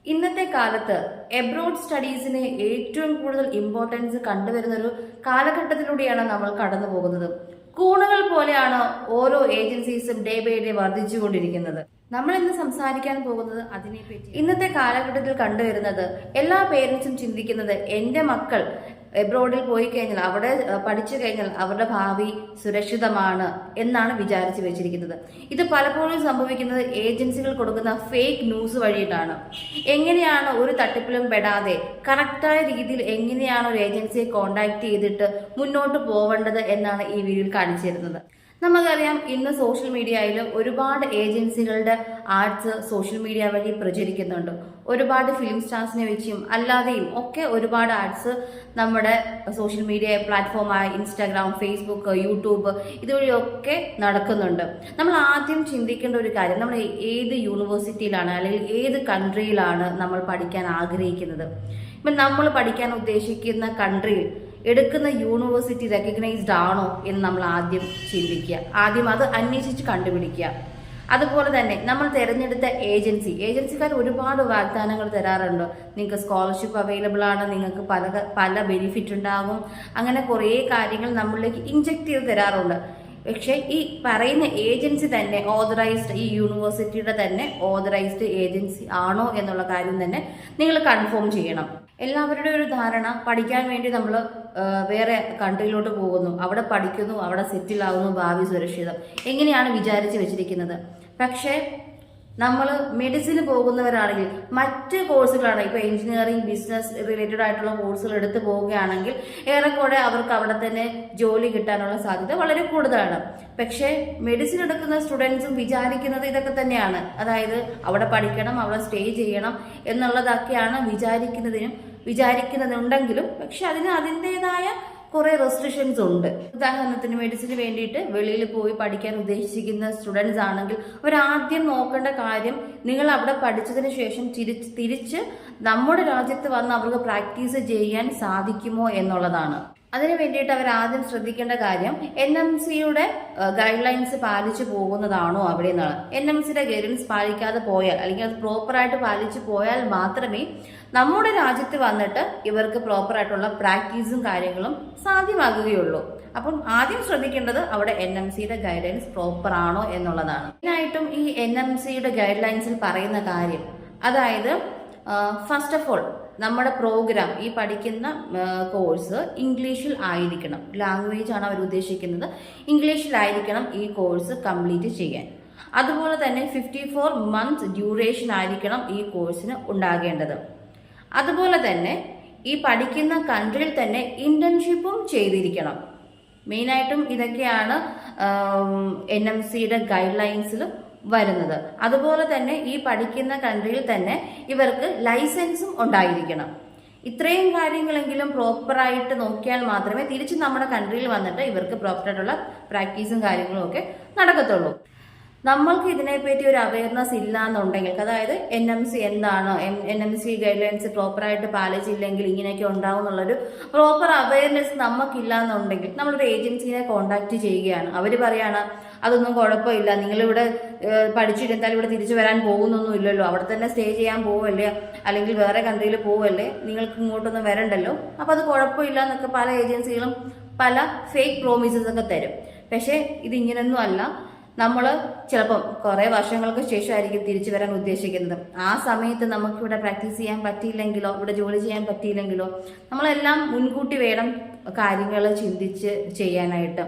ഇന്നത്തെ കാലത്ത് എബ്രോഡ് സ്റ്റഡീസിന് ഏറ്റവും കൂടുതൽ ഇമ്പോർട്ടൻസ് കണ്ടുവരുന്ന ഒരു കാലഘട്ടത്തിലൂടെയാണ് നമ്മൾ കടന്നു പോകുന്നത്. കൂണുകൾ പോലെയാണ് ഓരോ ഏജൻസീസും ഡേ ബൈ ഡേ വർദ്ധിച്ചുകൊണ്ടിരിക്കുന്നത്. നമ്മൾ ഇന്ന് സംസാരിക്കാൻ പോകുന്നത് അതിനെപ്പറ്റി. ഇന്നത്തെ കാലഘട്ടത്തിൽ കണ്ടുവരുന്നത് എല്ലാ പേരൻസും ചിന്തിക്കുന്നത് എന്റെ മക്കൾ എബ്രോഡിൽ പോയി കഴിഞ്ഞാൽ അവിടെ പഠിച്ചു കഴിഞ്ഞാൽ അവരുടെ ഭാവി സുരക്ഷിതമാണ് എന്നാണ് വിചാരിച്ചു വെച്ചിരിക്കുന്നത്. ഇത് പലപ്പോഴും സംഭവിക്കുന്നത് ഏജൻസികൾ കൊടുക്കുന്ന ഫേക്ക് ന്യൂസ് വഴിയിട്ടാണ്. എങ്ങനെയാണ് ഒരു തട്ടിപ്പിലും പെടാതെ കറക്റ്റായ രീതിയിൽ എങ്ങനെയാണ് ഒരു ഏജൻസിയെ കോണ്ടാക്ട് ചെയ്തിട്ട് മുന്നോട്ട് പോവേണ്ടത് എന്നാണ് ഈ വീഡിയോയിൽ കാണിച്ചു തരുന്നത്. നമുക്കറിയാം, ഇന്ന് സോഷ്യൽ മീഡിയയിൽ ഒരുപാട് ഏജൻസികളുടെ ആഡ്സ് സോഷ്യൽ മീഡിയ വഴി പ്രചരിക്കുന്നുണ്ട്. ഒരുപാട് ഫിലിം സ്റ്റാർസിനെ വെച്ചും അല്ലാതെയും ഒക്കെ ഒരുപാട് ആഡ്സ് നമ്മുടെ സോഷ്യൽ മീഡിയ പ്ലാറ്റ്ഫോമായ ഇൻസ്റ്റാഗ്രാം, ഫേസ്ബുക്ക്, യൂട്യൂബ് ഇതുവഴിയൊക്കെ നടക്കുന്നുണ്ട്. നമ്മൾ ആദ്യം ചിന്തിക്കേണ്ട ഒരു കാര്യം, നമ്മൾ ഏത് യൂണിവേഴ്സിറ്റിയിലാണ് അല്ലെങ്കിൽ ഏത് കൺട്രിയിലാണ് നമ്മൾ പഠിക്കാൻ ആഗ്രഹിക്കുന്നത്. ഇപ്പം നമ്മൾ പഠിക്കാൻ ഉദ്ദേശിക്കുന്ന കൺട്രിയിൽ എടുക്കുന്ന യൂണിവേഴ്സിറ്റി റെക്കഗ്നൈസ്ഡ് ആണോ എന്ന് നമ്മൾ ആദ്യം ചിന്തിക്കുക. ആദ്യം അത് അന്വേഷിച്ച് കണ്ടുപിടിക്കുക. അതുപോലെ തന്നെ നമ്മൾ തിരഞ്ഞെടുത്ത ഏജൻസിക്കാർ ഒരുപാട് വാഗ്ദാനങ്ങൾ തരാറുണ്ട്. നിങ്ങൾക്ക് സ്കോളർഷിപ്പ് അവൈലബിൾ ആണ്, നിങ്ങൾക്ക് പല ബെനിഫിറ്റ് ഉണ്ടാകും, അങ്ങനെ കുറേ കാര്യങ്ങൾ നമ്മളിലേക്ക് ഇൻജെക്ട് ചെയ്ത് തരാറുണ്ട്. പക്ഷെ ഈ പറയുന്ന ഏജൻസി തന്നെ ഓതറൈസ്ഡ്, ഈ യൂണിവേഴ്സിറ്റിയുടെ തന്നെ ഓതറൈസ്ഡ് ഏജൻസി ആണോ എന്നുള്ള കാര്യം തന്നെ നിങ്ങൾ കൺഫേം ചെയ്യണം. എല്ലാവരുടെയും ഒരു ധാരണ, പഠിക്കാൻ വേണ്ടി നമ്മൾ വേറെ കൺട്രിയിലോട്ട് പോകുന്നു, അവിടെ പഠിക്കുന്നു, അവിടെ സെറ്റിൽ ആവുന്നു, ഭാവി സുരക്ഷിതം എങ്ങനെയാണ് വിചാരിച്ച് വെച്ചിരിക്കുന്നത്. പക്ഷേ നമ്മൾ മെഡിസിന് പോകുന്നവരാണെങ്കിൽ മറ്റ് കോഴ്സുകളാണ്, ഇപ്പൊ എഞ്ചിനീയറിംഗ്, ബിസിനസ് റിലേറ്റഡ് ആയിട്ടുള്ള കോഴ്സുകൾ എടുത്ത് പോവുകയാണെങ്കിൽ ഏറെക്കുറെ അവർക്ക് അവിടെ തന്നെ ജോലി കിട്ടാനുള്ള സാധ്യത വളരെ കൂടുതലാണ്. പക്ഷേ മെഡിസിൻ എടുക്കുന്ന സ്റ്റുഡൻസും വിചാരിക്കുന്നത് ഇതൊക്കെ തന്നെയാണ്. അതായത് അവിടെ പഠിക്കണം, അവിടെ സ്റ്റേ ചെയ്യണം എന്നുള്ളതൊക്കെയാണ് വിചാരിക്കുന്നതുണ്ടെങ്കിലും പക്ഷെ അതിന് അതിൻ്റെതായ കുറെ റെസ്ട്രിക്ഷൻസ് ഉണ്ട്. ഉദാഹരണത്തിന് മെഡിസിന് വേണ്ടിയിട്ട് വെളിയിൽ പോയി പഠിക്കാൻ ഉദ്ദേശിക്കുന്ന സ്റ്റുഡൻസ് ആണെങ്കിൽ അവരാദ്യം നോക്കേണ്ട കാര്യം നിങ്ങൾ അവിടെ പഠിച്ചതിന് ശേഷം തിരിച്ച് നമ്മുടെ രാജ്യത്ത് വന്ന് അവർക്ക് പ്രാക്ടീസ് ചെയ്യാൻ സാധിക്കുമോ എന്നുള്ളതാണ്. അതിനു വേണ്ടിയിട്ട് അവർ ആദ്യം ശ്രദ്ധിക്കേണ്ട കാര്യം NMCയുടെ ഗൈഡ് ലൈൻസ് പാലിച്ചു പോകുന്നതാണോ അവിടെ നിന്നാണ്. NMCയുടെ ഗൈഡൻസ് പാലിക്കാതെ പോയാൽ അല്ലെങ്കിൽ അത് പ്രോപ്പറായിട്ട് പാലിച്ചു പോയാൽ മാത്രമേ നമ്മുടെ രാജ്യത്ത് വന്നിട്ട് ഇവർക്ക് പ്രോപ്പറായിട്ടുള്ള പ്രാക്ടീസും കാര്യങ്ങളും സാധ്യമാകുകയുള്ളൂ. അപ്പം ആദ്യം ശ്രദ്ധിക്കേണ്ടത് അവിടെ NMCയുടെ ഗൈഡൻസ് പ്രോപ്പർ ആണോ എന്നുള്ളതാണ്. മെയിനായിട്ടും ഈ NMCയുടെ ഗൈഡ് ലൈൻസിൽ പറയുന്ന കാര്യം, അതായത് ഫസ്റ്റ് ഓഫ് ഓൾ നമ്മുടെ പ്രോഗ്രാം, ഈ പഠിക്കുന്ന കോഴ്സ് ഇംഗ്ലീഷിൽ ആയിരിക്കണം. ലാംഗ്വേജ് ആണ് അവർ ഉദ്ദേശിക്കുന്നത്, ഇംഗ്ലീഷിലായിരിക്കണം ഈ കോഴ്സ് കംപ്ലീറ്റ് ചെയ്യാൻ. അതുപോലെ തന്നെ 54 months ഡ്യൂറേഷൻ ആയിരിക്കണം ഈ കോഴ്സിന് ഉണ്ടാകേണ്ടത്. അതുപോലെ തന്നെ ഈ പഠിക്കുന്ന കൺട്രിയിൽ തന്നെ ഇന്റേൺഷിപ്പും ചെയ്തിരിക്കണം. മെയിനായിട്ടും ഇതൊക്കെയാണ് NMCയുടെ ഗൈഡ് ലൈൻസിൽ വരുന്നത്. അതുപോലെ തന്നെ ഈ പഠിക്കുന്ന കൺട്രിയിൽ തന്നെ ഇവർക്ക് ലൈസൻസും ഉണ്ടായിരിക്കണം. ഇത്രയും കാര്യങ്ങളെങ്കിലും പ്രോപ്പറായിട്ട് നോക്കിയാൽ മാത്രമേ തിരിച്ച് നമ്മുടെ കൺട്രിയിൽ വന്നിട്ട് ഇവർക്ക് പ്രോപ്പറായിട്ടുള്ള പ്രാക്ടീസും കാര്യങ്ങളും ഒക്കെ നടക്കത്തുള്ളൂ. നമ്മൾക്ക് ഇതിനെപ്പറ്റി ഒരു അവയർനെസ് ഇല്ല എന്നുണ്ടെങ്കിൽ, അതായത് NMC എന്താണ്, NMC ഗൈഡ് ലൈൻസ് പ്രോപ്പറായിട്ട് പാലിച്ചില്ലെങ്കിൽ ഇങ്ങനെയൊക്കെ ഉണ്ടാവും എന്നുള്ളൊരു പ്രോപ്പർ അവയർനെസ് നമുക്കില്ല എന്നുണ്ടെങ്കിൽ നമ്മളൊരു ഏജൻസിനെ കോണ്ടാക്ട് ചെയ്യുകയാണ്. അവർ പറയാണ് അതൊന്നും കുഴപ്പമില്ല, നിങ്ങളിവിടെ പഠിച്ചിട്ട് എന്തായാലും ഇവിടെ തിരിച്ചു വരാൻ പോകുന്നൊന്നും ഇല്ലല്ലോ, അവിടെ തന്നെ സ്റ്റേ ചെയ്യാൻ പോവല്ലേ, അല്ലെങ്കിൽ വേറെ കൺട്രിയിൽ പോവല്ലേ, നിങ്ങൾക്ക് ഇങ്ങോട്ടൊന്നും വരണ്ടല്ലോ, അപ്പം അത് കുഴപ്പമില്ല എന്നൊക്കെ പല ഏജൻസികളും പല ഫേക്ക് പ്രോമിസസ് ഒക്കെ തരും. പക്ഷേ ഇതിങ്ങനൊന്നും അല്ല. നമ്മൾ ചിലപ്പം കുറേ വർഷങ്ങൾക്ക് ശേഷമായിരിക്കും തിരിച്ചു വരാൻ ഉദ്ദേശിക്കുന്നത്. ആ സമയത്ത് നമുക്കിവിടെ പ്രാക്ടീസ് ചെയ്യാൻ പറ്റിയില്ലെങ്കിലോ, ഇവിടെ ജോലി ചെയ്യാൻ പറ്റിയില്ലെങ്കിലോ, നമ്മളെല്ലാം മുൻകൂട്ടി വേണം കാര്യങ്ങൾ ചിന്തിച്ച് ചെയ്യാനായിട്ട്.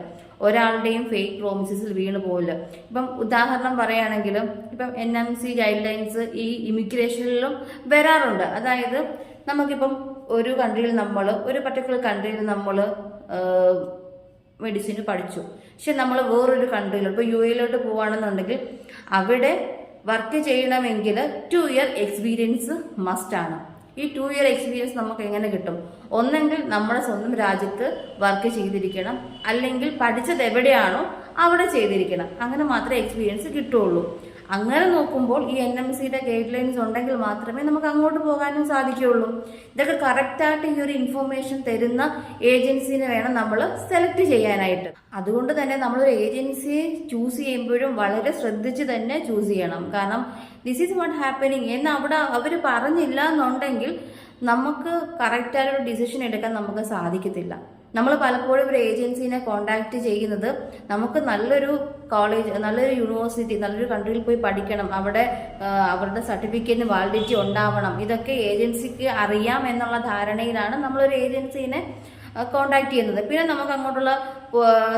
ഒരാളുടെയും ഫേക്ക് പ്രോമിസസിൽ വീണ് പോകില്ല. ഇപ്പം ഉദാഹരണം പറയുകയാണെങ്കിൽ, ഇപ്പം NMC ഗൈഡ് ലൈൻസ് ഈ ഇമിഗ്രേഷനിലും വരാറുണ്ട്. അതായത് നമുക്കിപ്പം ഒരു കൺട്രിയിൽ ഒരു പർട്ടിക്കുലർ കൺട്രിയിൽ നമ്മൾ മെഡിസിന് പഠിച്ചു, പക്ഷെ നമ്മൾ വേറൊരു കൺട്രിയിൽ ഇപ്പോൾ UAE പോവുകയാണെന്നുണ്ടെങ്കിൽ അവിടെ വർക്ക് ചെയ്യണമെങ്കിൽ 2 year എക്സ്പീരിയൻസ് മസ്റ്റാണ്. ഈ 2 year എക്സ്പീരിയൻസ് നമുക്ക് എങ്ങനെ കിട്ടും? ഒന്നെങ്കിൽ നമ്മുടെ സ്വന്തം രാജ്യത്ത് വർക്ക് ചെയ്തിരിക്കണം, അല്ലെങ്കിൽ പഠിച്ചത് എവിടെയാണോ അവിടെ ചെയ്തിരിക്കണം. അങ്ങനെ മാത്രമേ എക്സ്പീരിയൻസ് കിട്ടുള്ളൂ. അങ്ങനെ നോക്കുമ്പോൾ ഈ NMCയുടെ ഗൈഡ് ലൈൻസ് ഉണ്ടെങ്കിൽ മാത്രമേ നമുക്ക് അങ്ങോട്ട് പോകാനും സാധിക്കുകയുള്ളൂ. ഇതൊക്കെ കറക്റ്റായിട്ട് ഈ ഒരു ഇൻഫർമേഷൻ തരുന്ന ഏജൻസിനെ വേണം നമ്മൾ സെലക്ട് ചെയ്യാനായിട്ട്. അതുകൊണ്ട് തന്നെ നമ്മളൊരു ഏജൻസിയെ ചൂസ് ചെയ്യുമ്പോഴും വളരെ ശ്രദ്ധിച്ച് തന്നെ ചൂസ് ചെയ്യണം. കാരണം ദിസ് ഈസ് വാട്ട് ഹാപ്പനിങ് എന്ന് അവിടെ അവർ പറഞ്ഞില്ല എന്നുണ്ടെങ്കിൽ നമുക്ക് കറക്റ്റായിട്ടൊരു ഡിസിഷൻ എടുക്കാൻ നമുക്ക് സാധിക്കത്തില്ല. നമ്മൾ പലപ്പോഴും ഒരു ഏജൻസിനെ കോണ്ടാക്ട് ചെയ്യുന്നത് നമുക്ക് നല്ലൊരു കോളേജ്, നല്ലൊരു യൂണിവേഴ്സിറ്റി, നല്ലൊരു കൺട്രിയിൽ പോയി പഠിക്കണം, അവിടെ അവരുടെ സർട്ടിഫിക്കറ്റിന് വാലിഡിറ്റി ഉണ്ടാവണം, ഇതൊക്കെ ഏജൻസിക്ക് അറിയാം എന്നുള്ള ധാരണയിലാണ് നമ്മളൊരു ഏജൻസിനെ കോണ്ടാക്ട് ചെയ്യുന്നത്. പിന്നെ നമുക്ക് അങ്ങോട്ടുള്ള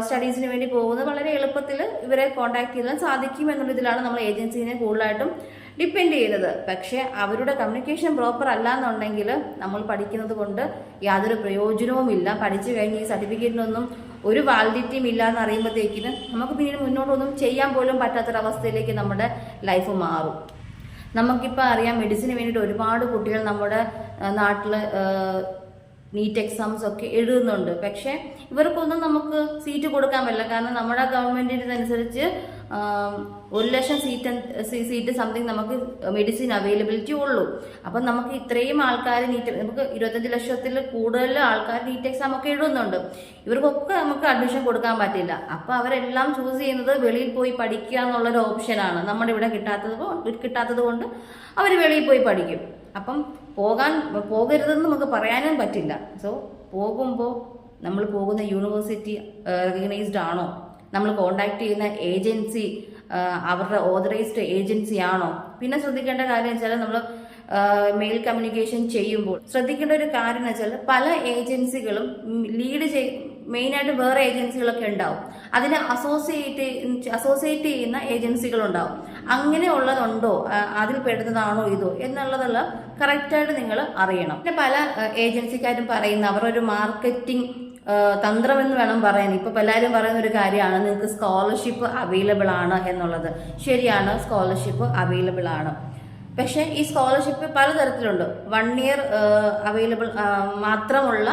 സ്റ്റഡീസിന് വേണ്ടി പോകുന്നത് വളരെ എളുപ്പത്തിൽ ഇവരെ കോണ്ടാക്ട് ചെയ്യാൻ സാധിക്കും എന്നുള്ള ഇതിലാണ് നമ്മൾ ഏജൻസിനെ കൂടുതലായിട്ടും ഡിപ്പെൻഡ് ചെയ്യുന്നത്. പക്ഷേ അവരുടെ കമ്മ്യൂണിക്കേഷൻ പ്രോപ്പർ അല്ല എന്നുണ്ടെങ്കിൽ നമ്മൾ പഠിക്കുന്നത് കൊണ്ട് യാതൊരു പ്രയോജനവുമില്ല. പഠിച്ചു കഴിഞ്ഞ് ഈ സർട്ടിഫിക്കറ്റിനൊന്നും ഒരു വാലിഡിറ്റിയും ഇല്ല എന്ന് അറിയുമ്പോഴത്തേക്കിന് നമുക്ക് പിന്നീട് മുന്നോട്ടൊന്നും ചെയ്യാൻ പോലും പറ്റാത്തൊരവസ്ഥയിലേക്ക് നമ്മുടെ ലൈഫ് മാറും. നമുക്കിപ്പോൾ അറിയാം, മെഡിസിന് വേണ്ടിയിട്ട് ഒരുപാട് കുട്ടികൾ നമ്മുടെ നാട്ടിൽ നീറ്റ് എക്സാംസ് ഒക്കെ എഴുതുന്നുണ്ട്. പക്ഷേ ഇവർക്കൊന്നും നമുക്ക് സീറ്റ് കൊടുക്കാൻ പറ്റില്ല. കാരണം നമ്മുടെ ഗവൺമെൻറ്റിനനുസരിച്ച് 1,00,000 സീറ്റ് സംതിങ് നമുക്ക് മെഡിസിൻ അവൈലബിലിറ്റി ഉള്ളൂ. അപ്പം നമുക്ക് ഇത്രയും ആൾക്കാർ നമുക്ക് 25 ലക്ഷത്തിൽ കൂടുതൽ ആൾക്കാർ നീറ്റ് എക്സാം ഒക്കെ എഴുതുന്നുണ്ട്. ഇവർക്കൊക്കെ നമുക്ക് അഡ്മിഷൻ കൊടുക്കാൻ പറ്റില്ല. അപ്പം അവരെല്ലാം ചൂസ് ചെയ്യുന്നത് വെളിയിൽ പോയി പഠിക്കുക എന്നുള്ളൊരു ഓപ്ഷനാണ്. നമ്മുടെ ഇവിടെ കിട്ടാത്തത് കൊണ്ട് അവർ വെളിയിൽ പോയി പഠിക്കും. അപ്പം പോകരുതെന്ന് നമുക്ക് പറയാനും പറ്റില്ല. സോ പോകുമ്പോൾ നമ്മൾ പോകുന്ന യൂണിവേഴ്സിറ്റി റെക്കഗ്നൈസ്ഡ് ആണോ, നമ്മൾ കോണ്ടാക്ട് ചെയ്യുന്ന ഏജൻസി അവരുടെ ഓതറൈസ്ഡ് ഏജൻസി ആണോ. പിന്നെ ശ്രദ്ധിക്കേണ്ട കാര്യം വെച്ചാൽ നമ്മൾ മെയിൽ കമ്മ്യൂണിക്കേഷൻ ചെയ്യുമ്പോൾ ശ്രദ്ധിക്കേണ്ട ഒരു കാര്യം എന്ന് വെച്ചാൽ പല ഏജൻസികളും മെയിനായിട്ട് വേറെ ഏജൻസികളൊക്കെ ഉണ്ടാവും. അതിനെ അസോസിയേറ്റ് ചെയ്യുന്ന ഏജൻസികളുണ്ടാവും. അങ്ങനെയുള്ളതുണ്ടോ, അതിൽ പെടുന്നതാണോ ഇതോ എന്നുള്ളതുള്ള കറക്റ്റായിട്ട് നിങ്ങൾ അറിയണം. പിന്നെ പല ഏജൻസിക്കാരും പറയുന്ന അവരൊരു മാർക്കറ്റിംഗ് തന്ത്രമെന്ന് വേണം പറയാൻ. ഇപ്പൊ എല്ലാവരും പറയുന്ന ഒരു കാര്യമാണ് നിങ്ങൾക്ക് സ്കോളർഷിപ്പ് അവൈലബിൾ ആണ് എന്നുള്ളത്. ശരിയാണ്, സ്കോളർഷിപ്പ് അവൈലബിൾ ആണ്. പക്ഷെ ഈ സ്കോളർഷിപ്പ് പലതരത്തിലുണ്ട്. 1 ഇയർ അവൈലബിൾ മാത്രമുള്ള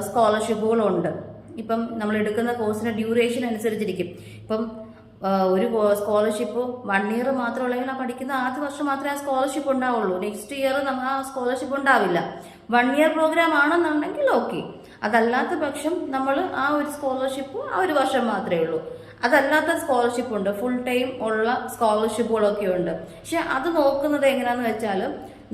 സ്കോളർഷിപ്പുകളുണ്ട്. ഇപ്പം നമ്മൾ എടുക്കുന്ന കോഴ്സിന്റെ ഡ്യൂറേഷൻ അനുസരിച്ചിരിക്കും. ഇപ്പം ഒരു സ്കോളർഷിപ്പ് 1 ഇയർ മാത്രമുള്ളെങ്കിൽ ആ പഠിക്കുന്ന ആദ്യ വർഷം മാത്രമേ ആ സ്കോളർഷിപ്പ് ഉണ്ടാവുള്ളൂ. നെക്സ്റ്റ് ഇയർ നമുക്ക് ആ സ്കോളർഷിപ്പ് ഉണ്ടാവില്ല. 1 ഇയർ പ്രോഗ്രാം ആണെന്നുണ്ടെങ്കിൽ ഓക്കെ. അതല്ലാത്ത പക്ഷം നമ്മൾ ആ ഒരു സ്കോളർഷിപ്പ് ആ ഒരു വർഷം മാത്രമേ ഉള്ളൂ. അതല്ലാത്ത സ്കോളർഷിപ്പ് ഉണ്ട്, ഫുൾ ടൈം ഉള്ള സ്കോളർഷിപ്പുകളൊക്കെ ഉണ്ട്. പക്ഷെ അത് നോക്കുന്നത് എങ്ങനെയാന്ന് വെച്ചാൽ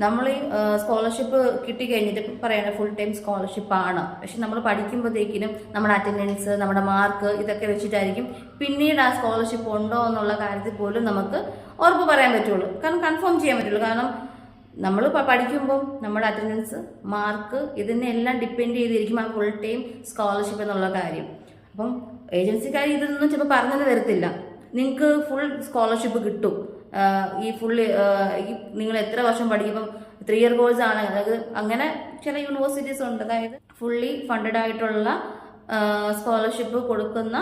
നമ്മൾ ഈ സ്കോളർഷിപ്പ് കിട്ടിക്കഴിഞ്ഞിട്ട് പറയണ ഫുൾ ടൈം സ്കോളർഷിപ്പ് ആണ്. പക്ഷെ നമ്മൾ പഠിക്കുമ്പോഴത്തേക്കിനും നമ്മുടെ അറ്റൻഡൻസ്, നമ്മുടെ മാർക്ക് ഇതൊക്കെ വെച്ചിട്ടായിരിക്കും പിന്നീട് ആ സ്കോളർഷിപ്പ് ഉണ്ടോ എന്നുള്ള കാര്യത്തിൽ പോലും നമുക്ക് ഉറപ്പ് പറയാൻ പറ്റുള്ളൂ. കാരണം കൺഫേം ചെയ്യാൻ പറ്റുള്ളൂ. കാരണം നമ്മൾ പഠിക്കുമ്പോൾ നമ്മുടെ അറ്റൻഡൻസ്, മാർക്ക് ഇതിനെല്ലാം ഡിപ്പെൻഡ് ചെയ്തിരിക്കും ആ ഫുൾ ടൈം സ്കോളർഷിപ്പ് എന്നുള്ള കാര്യം. അപ്പം ഏജൻസിക്കാർ ഇതൊന്നും ചിലപ്പോൾ പറഞ്ഞത് വരത്തില്ല. നിങ്ങൾക്ക് ഫുൾ സ്കോളർഷിപ്പ് കിട്ടും, ഈ നിങ്ങൾ എത്ര വർഷം പഠിക്കുമ്പം 3 ഇയർ കോഴ്സ് ആണ്. അതായത് അങ്ങനെ ചില യൂണിവേഴ്സിറ്റീസ് ഉണ്ട്, അതായത് ഫുള്ളി ഫണ്ടഡ് ആയിട്ടുള്ള സ്കോളർഷിപ്പ് കൊടുക്കുന്ന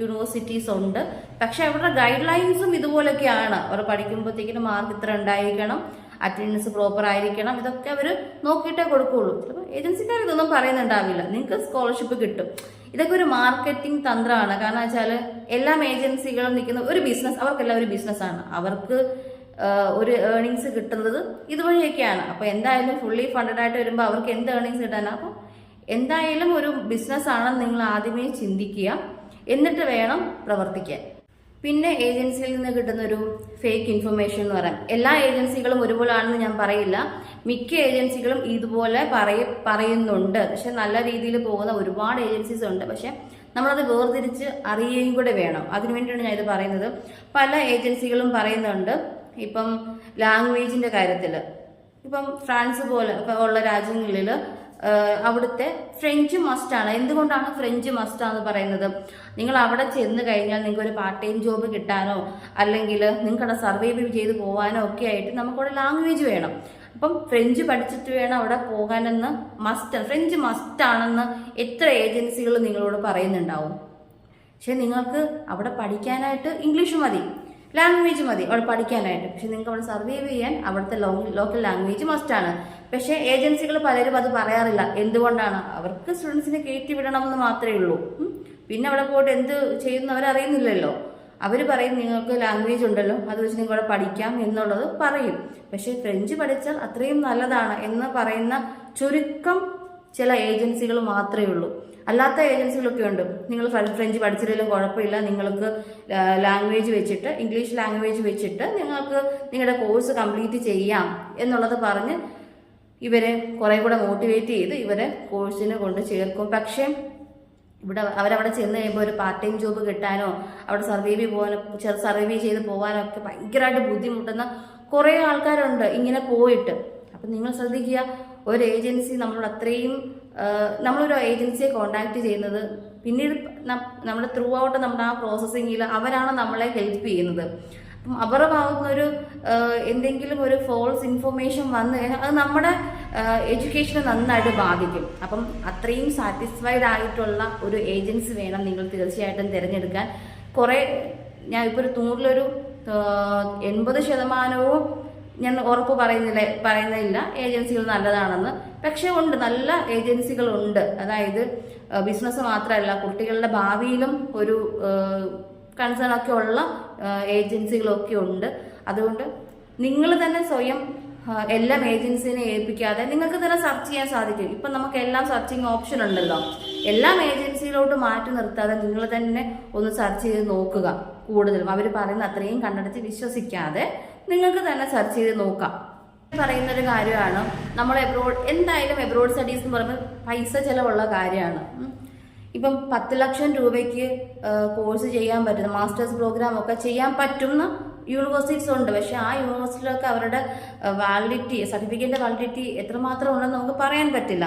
യൂണിവേഴ്സിറ്റീസ് ഉണ്ട്. പക്ഷെ അവരുടെ ഗൈഡ് ലൈൻസും ഇതുപോലൊക്കെയാണ്. അവർ പഠിക്കുമ്പോഴത്തേക്കിനും മാർക്ക് ഇത്ര ഉണ്ടായിരിക്കണം, അറ്റൻഡൻസ് പ്രോപ്പർ ആയിരിക്കണം, ഇതൊക്കെ അവർ നോക്കിയിട്ടേ കൊടുക്കുകയുള്ളൂ. ചിലപ്പോൾ ഏജൻസിക്കാർ ഇതൊന്നും പറയുന്നുണ്ടാവില്ല, നിങ്ങൾക്ക് സ്കോളർഷിപ്പ് കിട്ടും. ഇതൊക്കെ ഒരു മാർക്കറ്റിംഗ് തന്ത്രമാണ്. കാരണം വെച്ചാൽ എല്ലാ ഏജൻസികളും നിൽക്കുന്ന ഒരു ബിസിനസ്, അവർക്കെല്ലാം ഒരു ബിസിനസ്സാണ്. അവർക്ക് ഒരു ഏർണിങ്സ് കിട്ടുന്നത് ഇതുവഴിയൊക്കെയാണ്. അപ്പോൾ എന്തായാലും ഫുള്ളി ഫണ്ടഡ് ആയിട്ട് വരുമ്പോൾ അവർക്ക് എന്ത് ഏർണിങ്സ് കിട്ടാനാണ്. അപ്പോൾ എന്തായാലും ഒരു ബിസിനസ് ആണെന്ന് നിങ്ങൾ ആദ്യമേ ചിന്തിക്കുക, എന്നിട്ട് വേണം പ്രവർത്തിക്കാൻ. പിന്നെ ഏജൻസിയിൽ നിന്ന് കിട്ടുന്ന ഒരു ഫേക്ക് ഇൻഫർമേഷൻ എന്ന് പറയാം. എല്ലാ ഏജൻസികളും ഒരുപോലെ ആണെന്ന് ഞാൻ പറയില്ല. മിക്ക ഏജൻസികളും ഇതുപോലെ പറയുന്നുണ്ട്. പക്ഷെ നല്ല രീതിയിൽ പോകുന്ന ഒരുപാട് ഏജൻസീസ് ഉണ്ട്. പക്ഷെ നമ്മളത് വേർതിരിച്ച് അറിയുകയും കൂടെ വേണം. അതിനുവേണ്ടിയാണ് ഞാൻ ഇത് പറയുന്നത്. പല ഏജൻസികളും പറയുന്നുണ്ട്, ഇപ്പം ലാംഗ്വേജിന്റെ കാര്യത്തിൽ, ഇപ്പം ഫ്രാൻസ് പോലെ ഉള്ള രാജ്യങ്ങളിൽ അവിടുത്തെ ഫ്രഞ്ച് മസ്റ്റാണ്. എന്തുകൊണ്ടാണ് ഫ്രഞ്ച് മസ്റ്റാന്ന് പറയുന്നത്? നിങ്ങൾ അവിടെ ചെന്ന് കഴിഞ്ഞാൽ നിങ്ങൾക്ക് ഒരു പാർട്ട് ടൈം ജോബ് കിട്ടാനോ അല്ലെങ്കിൽ നിങ്ങൾക്കവിടെ സർവൈവ് ചെയ്ത് പോകാനോ ഒക്കെ ആയിട്ട് നമുക്കവിടെ ലാംഗ്വേജ് വേണം. അപ്പം ഫ്രഞ്ച് പഠിച്ചിട്ട് വേണം അവിടെ പോകാനെന്ന് ഫ്രഞ്ച് മസ്റ്റാണെന്ന് എത്ര ഏജൻസികൾ നിങ്ങളോട് പറയുന്നുണ്ടാവും. പക്ഷെ നിങ്ങൾക്ക് അവിടെ പഠിക്കാനായിട്ട് ഇംഗ്ലീഷ് മതി, ലാംഗ്വേജ് മതി അവിടെ പഠിക്കാനായിട്ട്. പക്ഷെ നിങ്ങൾക്ക് അവിടെ സർവൈവ് ചെയ്യാൻ അവിടുത്തെ ലോക്കൽ ലാംഗ്വേജ് മസ്റ്റാണ്. പക്ഷെ ഏജൻസികൾ പലരും അത് പറയാറില്ല. എന്തുകൊണ്ടാണ്? അവർക്ക് സ്റ്റുഡൻസിനെ കയറ്റി വിടണം എന്ന് മാത്രമേ ഉള്ളൂ. പിന്നെ അവിടെ പോയിട്ട് എന്ത് ചെയ്യുന്നവരറിയുന്നില്ലല്ലോ. അവർ പറയും നിങ്ങൾക്ക് ലാംഗ്വേജ് ഉണ്ടല്ലോ, അത് വെച്ച് നിങ്ങൾ പഠിക്കാം എന്നുള്ളത് പറയും. പക്ഷേ ഫ്രഞ്ച് പഠിച്ചാൽ അത്രയും നല്ലതാണ് എന്ന് പറയുന്ന ചുരുക്കം ചില ഏജൻസികൾ മാത്രമേ ഉള്ളൂ. അല്ലാത്ത ഏജൻസികളൊക്കെ ഉണ്ട്. നിങ്ങൾ ഫ്രഞ്ച് പഠിച്ചില്ലെങ്കിലും കുഴപ്പമില്ല, നിങ്ങൾക്ക് ലാംഗ്വേജ് വെച്ചിട്ട്, ഇംഗ്ലീഷ് ലാംഗ്വേജ് വെച്ചിട്ട് നിങ്ങൾക്ക് നിങ്ങളുടെ കോഴ്സ് കംപ്ലീറ്റ് ചെയ്യാം എന്നുള്ളത് പറഞ്ഞ് ഇവരെ കുറെ കൂടെ മോട്ടിവേറ്റ് ചെയ്ത് ഇവരെ കോഴ്സിന് കൊണ്ട് ചേർക്കും. പക്ഷേ അവരവിടെ ചെന്ന് കഴിയുമ്പോൾ ഒരു പാർട്ട് ടൈം ജോബ് കിട്ടാനോ അവിടെ സർവൈവ് ചെയ്ത് പോകാനോ ഒക്കെ ഭയങ്കരമായിട്ട് ബുദ്ധിമുട്ടുന്ന കുറേ ആൾക്കാരുണ്ട് ഇങ്ങനെ പോയിട്ട്. അപ്പം നിങ്ങൾ ശ്രദ്ധിക്കുക, ഒരു ഏജൻസി നമ്മളോട് അത്രയും നമ്മളൊരു ഏജൻസിയെ കോണ്ടാക്ട് ചെയ്യുന്നത്, പിന്നീട് നമ്മുടെ ത്രൂ ഔട്ട് നമ്മുടെ ആ പ്രോസസ്സിങ്ങിൽ അവരാണ് നമ്മളെ ഹെൽപ്പ് ചെയ്യുന്നത്. അപ്പം അവരുടെ ഭാഗത്തുനിന്നൊരു എന്തെങ്കിലും ഒരു ഫോൾസ് ഇൻഫർമേഷൻ വന്നു കഴിഞ്ഞാൽ അത് നമ്മുടെ എഡ്യൂക്കേഷനെ നന്നായിട്ട് ബാധിക്കും. അപ്പം അത്രയും സാറ്റിസ്ഫൈഡ് ആയിട്ടുള്ള ഒരു ഏജൻസി വേണം നിങ്ങൾ തീർച്ചയായിട്ടും തിരഞ്ഞെടുക്കാൻ. ഞാൻ ഇപ്പോൾ ഒരു 100-ലൊരു 80% ഞാൻ ഉറപ്പ് പറയുന്നില്ല ഏജൻസികൾ നല്ലതാണെന്ന്. പക്ഷെ ഉണ്ട്, നല്ല ഏജൻസികളുണ്ട്. അതായത് ബിസിനസ് മാത്രമല്ല, കുട്ടികളുടെ ഭാവിയിലും ഒരു കൺസേൺ ഒക്കെ ഉള്ള ഏജൻസികളൊക്കെ ഉണ്ട്. അതുകൊണ്ട് നിങ്ങൾ തന്നെ സ്വയം എല്ലാം ഏജൻസിനെ ഏൽപ്പിക്കാതെ നിങ്ങൾക്ക് തന്നെ സെർച്ച് ചെയ്യാൻ സാധിക്കും. ഇപ്പം നമുക്ക് എല്ലാം സെർച്ചിങ് ഓപ്ഷൻ ഉണ്ടല്ലോ. എല്ലാം ഏജൻസിയിലോട്ട് മാറ്റി നിർത്താതെ നിങ്ങൾ തന്നെ ഒന്ന് സെർച്ച് ചെയ്ത് നോക്കുക. കൂടുതലും അവർ പറയുന്ന അത്രയും കണ്ടെടുത്ത് വിശ്വസിക്കാതെ നിങ്ങൾക്ക് തന്നെ സെർച്ച് ചെയ്ത് നോക്കാം. പറയുന്നൊരു കാര്യമാണ്, നമ്മൾ എന്തായാലും എബ്രോഡ് സ്റ്റഡീസ് എന്ന് പറയുമ്പോൾ പൈസ ചിലവുള്ള കാര്യമാണ്. ഇപ്പം 10 ലക്ഷം രൂപയ്ക്ക് കോഴ്സ് ചെയ്യാൻ പറ്റുന്ന മാസ്റ്റേഴ്സ് പ്രോഗ്രാം ഒക്കെ ചെയ്യാൻ പറ്റുന്ന യൂണിവേഴ്സിറ്റീസ് ഉണ്ട്. പക്ഷെ ആ യൂണിവേഴ്സിറ്റിയിലൊക്കെ അവരുടെ സർട്ടിഫിക്കറ്റിന്റെ വാലിഡിറ്റി എത്രമാത്രം ഉണ്ടെന്ന് നമുക്ക് പറയാൻ പറ്റില്ല.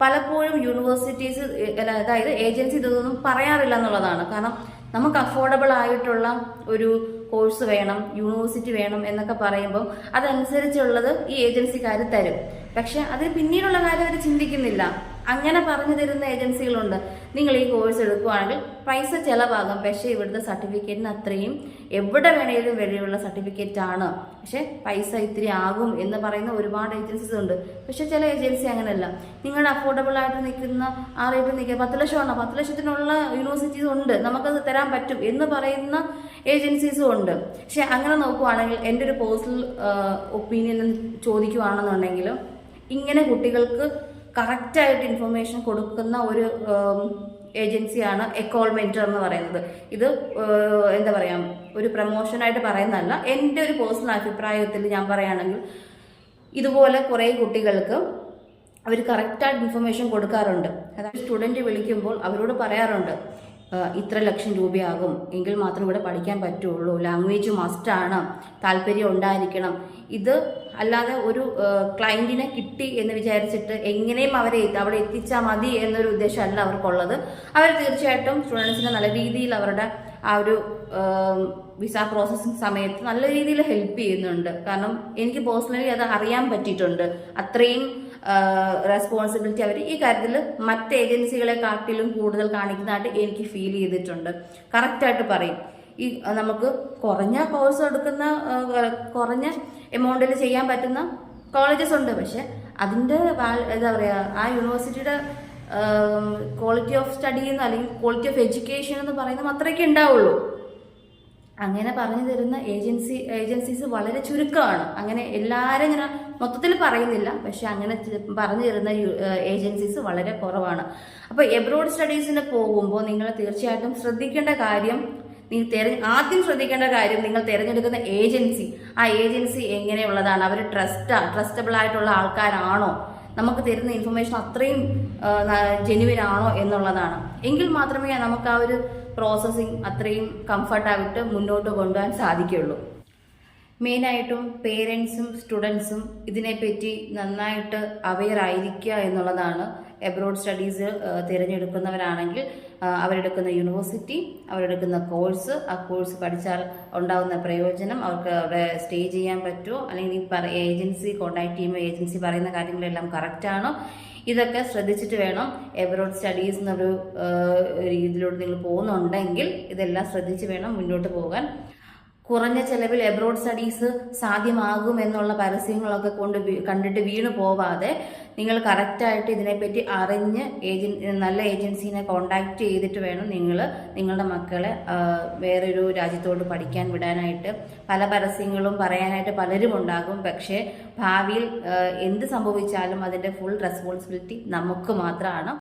പലപ്പോഴും യൂണിവേഴ്സിറ്റീസ്, അതായത് ഏജൻസി ഇതൊന്നും പറയാറില്ല എന്നുള്ളതാണ്. കാരണം നമുക്ക് അഫോർഡബിൾ ആയിട്ടുള്ള ഒരു കോഴ്സ് വേണം, യൂണിവേഴ്സിറ്റി വേണം എന്നൊക്കെ പറയുമ്പം അതനുസരിച്ചുള്ളത് ഈ ഏജൻസിക്കാർ തരും. പക്ഷെ അതിന് പിന്നീടുള്ള കാര്യം അവർ ചിന്തിക്കുന്നില്ല. അങ്ങനെ പറഞ്ഞു തരുന്ന ഏജൻസികളുണ്ട്. നിങ്ങൾ ഈ കോഴ്സ് എടുക്കുകയാണെങ്കിൽ പൈസ ചിലവാകും, പക്ഷേ ഇവിടുത്തെ സർട്ടിഫിക്കറ്റിന് അത്രയും എവിടെ വേണേലും വിലയുള്ള സർട്ടിഫിക്കറ്റ് ആണ്, പക്ഷെ പൈസ ഇത്തിരി ആകും എന്ന് പറയുന്ന ഒരുപാട് ഏജൻസീസ് ഉണ്ട്. പക്ഷെ ചില ഏജൻസി അങ്ങനെയല്ല. നിങ്ങളുടെ അഫോർഡബിൾ ആയിട്ട് നിൽക്കുന്ന ആ റേറ്റിൽ നിൽക്കുക 10 ലക്ഷമാണ്, 10 ലക്ഷത്തിനുള്ള യൂണിവേഴ്സിറ്റീസ് ഉണ്ട്, നമുക്കത് തരാൻ പറ്റും എന്ന് പറയുന്ന ഏജൻസീസും ഉണ്ട്. പക്ഷെ അങ്ങനെ നോക്കുവാണെങ്കിൽ എൻ്റെ ഒരു പേഴ്സണൽ ഒപ്പീനിയൻ ചോദിക്കുവാണെന്നുണ്ടെങ്കിൽ ഇങ്ങനെ കുട്ടികൾക്ക് കറക്റ്റായിട്ട് ഇൻഫർമേഷൻ കൊടുക്കുന്ന ഒരു ഏജൻസിയാണ് എക്കോൾ മെന്റർ എന്ന് പറയുന്നത്. ഇത് എന്താ പറയുക, ഒരു പ്രമോഷനായിട്ട് പറയുന്നതല്ല, എൻ്റെ ഒരു പേഴ്സണൽ അഭിപ്രായത്തിൽ ഞാൻ പറയുകയാണെങ്കിൽ ഇതുപോലെ കുറേ കുട്ടികൾക്ക് അവർ കറക്റ്റായിട്ട് ഇൻഫർമേഷൻ കൊടുക്കാറുണ്ട്. അതായത് സ്റ്റുഡൻറ്റ് വിളിക്കുമ്പോൾ അവരോട് പറയാറുണ്ട്, ഇത്ര ലക്ഷം രൂപയാകും എങ്കിൽ മാത്രം ഇവിടെ പഠിക്കാൻ പറ്റുള്ളൂ, ലാംഗ്വേജ് മസ്റ്റാണ്, താല്പര്യം ഉണ്ടായിരിക്കണം. ഇത് അല്ലാതെ ഒരു ക്ലയൻറ്റിനെ കിട്ടി എന്ന് വിചാരിച്ചിട്ട് എങ്ങനെയും അവരെ അവിടെ എത്തിച്ചാൽ മതി എന്നൊരു ഉദ്ദേശമല്ല അവർക്കുള്ളത്. അവർ തീർച്ചയായിട്ടും സ്റ്റുഡൻസിനെ നല്ല രീതിയിൽ അവരുടെ ആ ഒരു വിസ പ്രോസസ്സിങ് സമയത്ത് നല്ല രീതിയിൽ ഹെൽപ്പ് ചെയ്യുന്നുണ്ട്. കാരണം എനിക്ക് പേഴ്സണലി അത് അറിയാൻ പറ്റിയിട്ടുണ്ട്. അത്രയും റെസ്പോൺസിബിലിറ്റി അവർ ഈ കാര്യത്തിൽ മറ്റ് ഏജൻസികളെ കാട്ടിലും കൂടുതൽ കാണിക്കുന്നതായിട്ട് എനിക്ക് ഫീൽ ചെയ്തിട്ടുണ്ട്. കറക്റ്റായിട്ട് പറയും. ഈ നമുക്ക് കുറഞ്ഞ കോഴ്സ് എടുക്കുന്ന കുറഞ്ഞ എമൗണ്ടിൽ ചെയ്യാൻ പറ്റുന്ന കോളേജസ് ഉണ്ട്. പക്ഷെ അതിൻ്റെ എന്താ പറയുക, ആ യൂണിവേഴ്സിറ്റിയുടെ ക്വാളിറ്റി ഓഫ് സ്റ്റഡി എന്ന് അല്ലെങ്കിൽ ക്വാളിറ്റി ഓഫ് എഡ്യൂക്കേഷൻ എന്ന് പറയുന്നത് അത്രയൊക്കെ ഉണ്ടാവുള്ളൂ. അങ്ങനെ പറഞ്ഞു തരുന്ന ഏജൻസീസ് വളരെ ചുരുക്കമാണ്. അങ്ങനെ എല്ലാവരും ഇങ്ങനെ മൊത്തത്തിൽ പറയുന്നില്ല, പക്ഷെ അങ്ങനെ പറഞ്ഞു തരുന്ന ഏജൻസീസ് വളരെ കുറവാണ്. അപ്പോൾ എബ്രോഡ് സ്റ്റഡീസിന് പോകുമ്പോൾ നിങ്ങൾ തീർച്ചയായിട്ടും ശ്രദ്ധിക്കേണ്ട കാര്യം, ആദ്യം ശ്രദ്ധിക്കേണ്ട കാര്യം നിങ്ങൾ തിരഞ്ഞെടുക്കുന്ന ഏജൻസി, ആ ഏജൻസി എങ്ങനെയുള്ളതാണ്, അവർ ട്രസ്റ്റബിൾ ആയിട്ടുള്ള ആൾക്കാരാണോ, നമുക്ക് തരുന്ന ഇൻഫർമേഷൻ അത്രയും ജെന്യുവിൻ ആണോ എന്നുള്ളതാണ്. എങ്കിൽ മാത്രമേ നമുക്ക് ആ ഒരു പ്രോസസ്സിങ് അത്രയും കംഫർട്ടായിട്ട് മുന്നോട്ട് കൊണ്ടുപോകാൻ സാധിക്കുകയുള്ളൂ. മെയിനായിട്ടും പേരൻസും സ്റ്റുഡൻസും ഇതിനെപ്പറ്റി നന്നായിട്ട് അവെയർ ആയിരിക്കുക എന്നുള്ളതാണ്. എബ്രോഡ് സ്റ്റഡീസ് തിരഞ്ഞെടുക്കുന്നവരാണെങ്കിൽ അവരെടുക്കുന്ന യൂണിവേഴ്സിറ്റി, അവരെടുക്കുന്ന കോഴ്സ്, ആ കോഴ്സ് പഠിച്ചാൽ ഉണ്ടാകുന്ന പ്രയോജനം, അവർക്ക് അവിടെ സ്റ്റേ ചെയ്യാൻ പറ്റുമോ, അല്ലെങ്കിൽ ഏജൻസി കോൺടാക്ട് ചെയ്യുമ്പോൾ ഏജൻസി പറയുന്ന കാര്യങ്ങളെല്ലാം കറക്റ്റാണോ, ഇതൊക്കെ ശ്രദ്ധിച്ചിട്ട് വേണം. എബ്രോഡ് സ്റ്റഡീസ് എന്നൊരു രീതിയിലൂടെ നിങ്ങൾ പോകുന്നുണ്ടെങ്കിൽ ഇതെല്ലാം ശ്രദ്ധിച്ച് വേണം മുന്നോട്ട് പോകാൻ. കുറഞ്ഞ ചെലവിൽ എബ്രോഡ് സ്റ്റഡീസ് സാധ്യമാകും എന്നുള്ള പരസ്യങ്ങളൊക്കെ കണ്ടിട്ട് വീണു പോവാതെ നിങ്ങൾ കറക്റ്റായിട്ട് ഇതിനെപ്പറ്റി അറിഞ്ഞ് നല്ല ഏജൻസീനെ കോണ്ടാക്ട് ചെയ്തിട്ട് വേണം നിങ്ങൾ നിങ്ങളുടെ മക്കളെ വേറൊരു രാജ്യത്തോട്ട് പഠിക്കാൻ വിടാനായിട്ട്. പല പരസ്യങ്ങളും പറയാനായിട്ട് പലരും ഉണ്ടാകും, പക്ഷേ ഭാവിയിൽ എന്ത് സംഭവിച്ചാലും അതിൻ്റെ ഫുൾ റെസ്പോൺസിബിലിറ്റി നമുക്ക് മാത്രമാണ്.